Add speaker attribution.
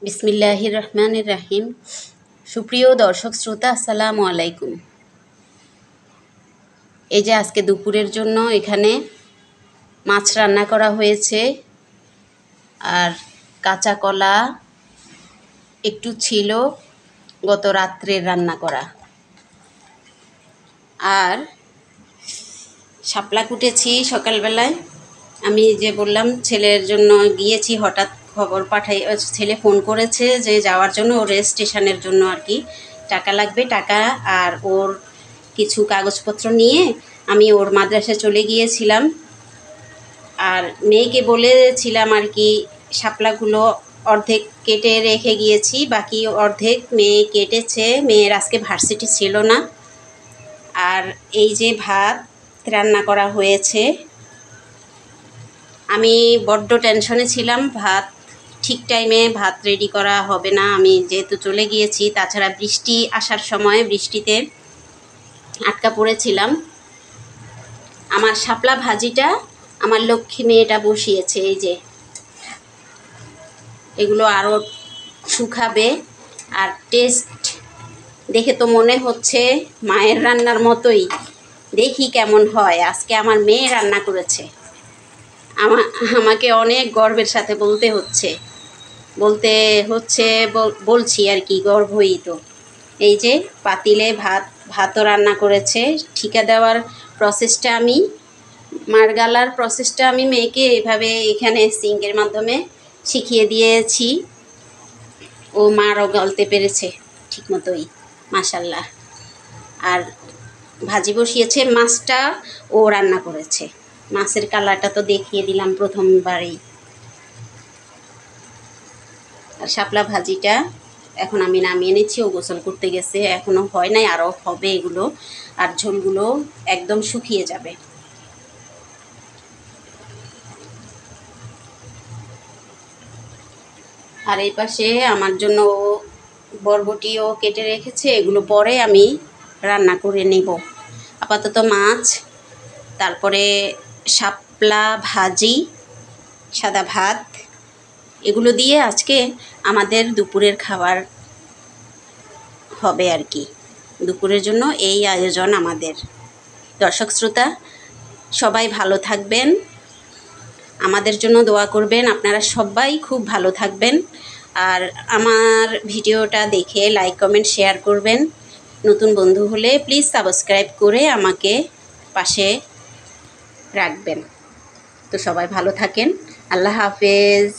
Speaker 1: বিসমিল্লাহির রহমানির রাহিম। সুপ্রিয় দর্শক শ্রোতা, আসসালামু আলাইকুম। এই যে আজকে দুপুরের জন্য এখানে মাছ রান্না করা হয়েছে, আর কাঁচা কলা একটু ছিল গত রাত্রের রান্না করা, আর শাপলা কুটেছি সকালবেলায়। আমি যে বললাম ছেলের জন্য গিয়েছি, হঠাৎ খবর ছেলে ফোন করেছে যে যাওয়ার জন্য, ওর রেল স্টেশনের জন্য আর কি টাকা লাগবে, টাকা আর ওর কিছু কাগজপত্র নিয়ে আমি ওর মাদ্রাসায় চলে গিয়েছিলাম। আর মেয়েকে বলেছিলাম আর কি শাপলাগুলো অর্ধেক কেটে রেখে গিয়েছি, বাকি অর্ধেক মেয়ে কেটেছে। মেয়ের আজকে ভার্সিটি ছিল না। আর এই যে ভাত রান্না করা হয়েছে, আমি বড্ড টেনশনে ছিলাম, ভাত ঠিক টাইমে ভাত রেডি করা হবে না, আমি যেহেতু চলে গিয়েছি। তাছাড়া বৃষ্টি আসার সময় বৃষ্টিতে আটকা পড়েছিলাম। আমার শাপলা ভাজিটা আমার লক্ষ্মী মেয়েটা বসিয়েছে। এই যে এগুলো আরও শুকাবে, আর টেস্ট দেখে তো মনে হচ্ছে মায়ের রান্নার মতোই। দেখি কেমন হয়। আজকে আমার মেয়ে রান্না করেছে। আমাকে অনেক গর্বের সাথে বলছি আর কি, গর্বই তো। এই যে পাতিলে ভাতও রান্না করেছে। ঠিকা দেওয়ার প্রসেসটা মাড় প্রসেসটা আমি মেয়েকে এইভাবে এখানে সিঙ্কের মাধ্যমে শিখিয়ে দিয়েছি। ও মারও গলতে পেরেছে ঠিক মতোই, মাশাল্লাহ। আর ভাজি বসিয়েছে, মাছটা ও রান্না করেছে। মাছের কালারটা তো দেখিয়ে দিলাম প্রথমবারেই। আর শাপলা ভাজিটা এখন আমি নামিয়ে নিচ্ছি। ও গোসল করতে গেছে, এখনও হয় নাই, আরও হবে এগুলো। আর ঝোলগুলো একদম শুকিয়ে যাবে। আর এই পাশে আমার জন্য বরবটিও কেটে রেখেছে, এগুলো পরে আমি রান্না করে নেব। আপাতত মাছ, তারপরে শাপলা ভাজি, সাদা ভাত, এগুলো দিয়ে আজকে আমাদের দুপুরের খাবার হবে আর কি। দুপুরের জন্য এই আয়োজন আমাদের। দর্শক শ্রোতা সবাই ভালো থাকবেন, আমাদের জন্য দোয়া করবেন। আপনারা সবাই খুব ভালো থাকবেন। আর আমার ভিডিওটা দেখে লাইক কমেন্ট শেয়ার করবেন। নতুন বন্ধু হলে প্লিজ সাবস্ক্রাইব করে আমাকে পাশে রাখবেন। তো সবাই ভালো থাকেন। আল্লাহ হাফেজ।